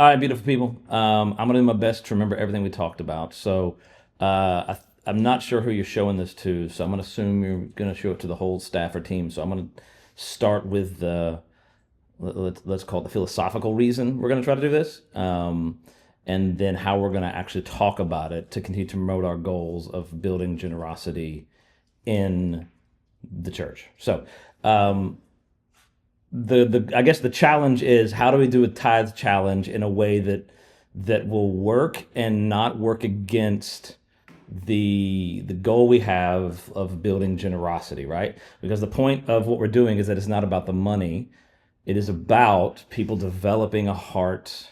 All right, beautiful people. I'm gonna do my best to remember everything we talked about. So, I'm not sure who you're showing this to, so I'm gonna assume you're gonna show it to the whole staff or team. So I'm gonna start with the let's call it the philosophical reason we're gonna try to do this, and then how we're gonna actually talk about it to continue to promote our goals of building generosity in the church. So, um, the I guess the challenge is how do we do a tithe challenge in a way that will work and not work against the goal we have of building generosity, right? Because the point of what we're doing is that it's not about the money. It is about people developing a heart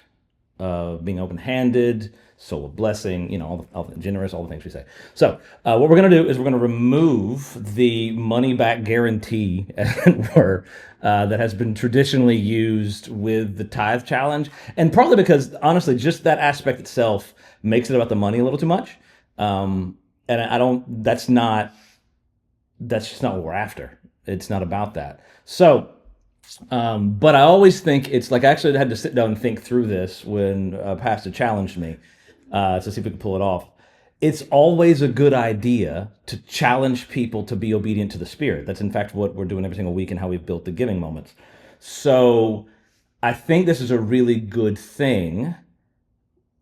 of being open-handed, soul of blessing, all the generous, all the things we say. So what we're going to do is we're going to remove the money-back guarantee, as it were, that has been traditionally used with the tithe challenge, and partly because honestly, just that aspect itself makes it about the money a little too much. And I don't. That's not. That's just not what we're after. It's not about that. So. But I always think it's like I actually had to sit down and think through this when Pastor challenged me to see if we could pull it off. It's always a good idea to challenge people to be obedient to the Spirit. That's in fact what we're doing every single week and how we've built the giving moments. So I think this is a really good thing.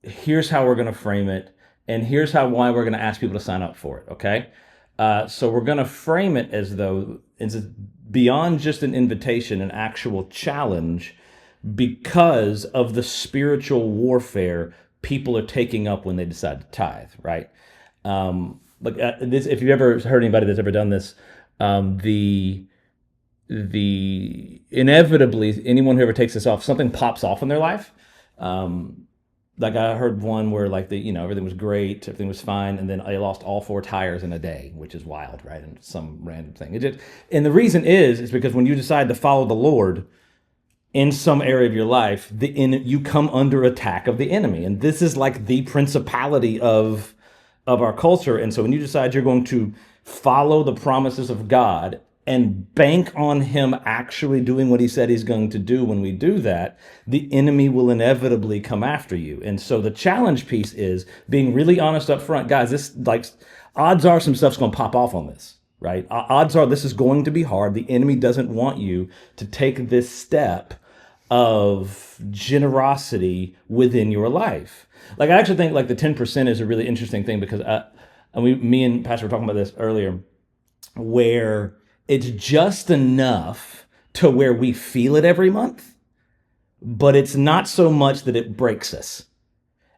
Here's how we're going to frame it, and here's why we're going to ask people to sign up for it. Okay, so we're going to frame it as though it's beyond just an invitation, an actual challenge, because of the spiritual warfare people are taking up when they decide to tithe. Right? This, if you've ever heard anybody that's ever done this, the inevitably anyone who ever takes this off, something pops off in their life. Like I heard one where like everything was great, everything was fine, and then I lost all four tires in a day, which is wild, right? And some random thing. And the reason is because when you decide to follow the Lord in some area of your life, you come under attack of the enemy, and this is like the principality of our culture. And so when you decide you're going to follow the promises of God and bank on him actually doing what he said he's going to do, when we do that, the enemy will inevitably come after you. And so the challenge piece is being really honest up front. Guys, this, like, odds are some stuff's going to pop off on this, right? Odds are this is going to be hard. The enemy doesn't want you to take this step of generosity within your life. Like, I actually think like the 10% is a really interesting thing, because me and Pastor were talking about this earlier, where it's just enough to where we feel it every month, but it's not so much that it breaks us.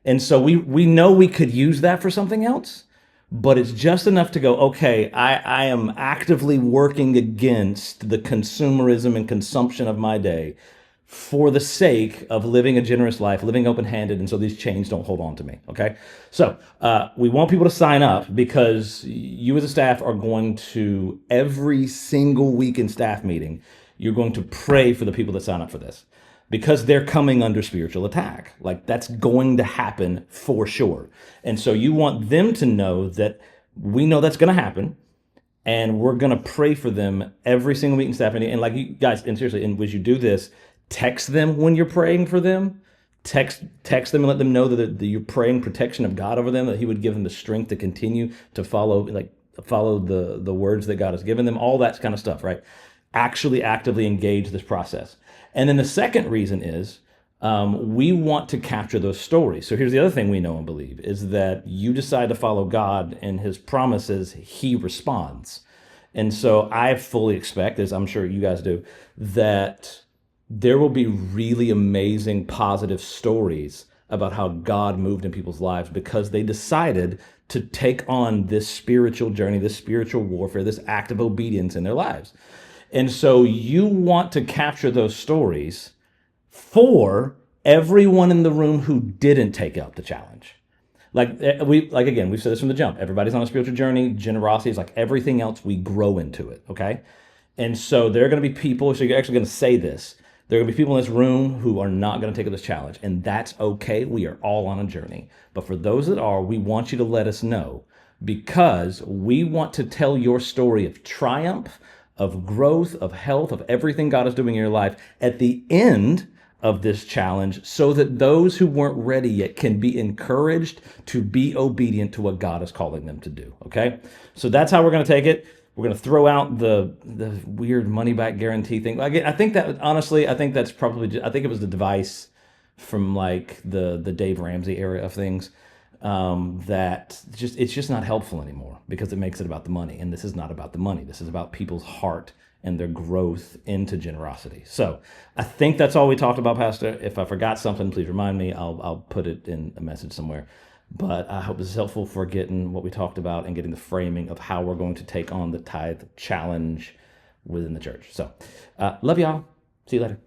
And so we know we could use that for something else, but it's just enough to go, okay, I am actively working against the consumerism and consumption of my day for the sake of living a generous life, living open-handed, and so these chains don't hold on to me, okay? So we want people to sign up, because you as a staff are going to, every single week in staff meeting, you're going to pray for the people that sign up for this, because they're coming under spiritual attack. Like, that's going to happen for sure. And so you want them to know that we know that's going to happen, and we're going to pray for them every single week in staff meeting. And like, you guys, and seriously, and as you do this, text them when you're praying for them. Text them and let them know that you're praying protection of God over them, that he would give them the strength to continue to follow the words that God has given them, all that kind of stuff, right? Actually actively engage this process. And then the second reason is we want to capture those stories. So here's the other thing we know and believe, is that you decide to follow God and his promises, he responds. And so I fully expect, as I'm sure you guys do, that there will be really amazing positive stories about how God moved in people's lives because they decided to take on this spiritual journey, this spiritual warfare, this act of obedience in their lives. And so you want to capture those stories for everyone in the room who didn't take up the challenge. We've said this from the jump. Everybody's on a spiritual journey. Generosity is like everything else. We grow into it, okay? And so there are going to be people, so you're actually going to say this, there are going to be people in this room who are not going to take up this challenge, and that's okay. We are all on a journey. But for those that are, we want you to let us know, because we want to tell your story of triumph, of growth, of health, of everything God is doing in your life at the end of this challenge so that those who weren't ready yet can be encouraged to be obedient to what God is calling them to do. Okay? So that's how we're going to take it. We're going to throw out the weird money back guarantee thing. I think that honestly, I think that's probably, I think it was the device from like the Dave Ramsey era of things, that just it's just not helpful anymore because it makes it about the money, and this is not about the money. This is about people's heart and their growth into generosity. So I think that's all we talked about, Pastor. If I forgot something, please remind me. I'll put it in a message somewhere. But I hope this is helpful for getting what we talked about and getting the framing of how we're going to take on the tithe challenge within the church. So love y'all. See you later.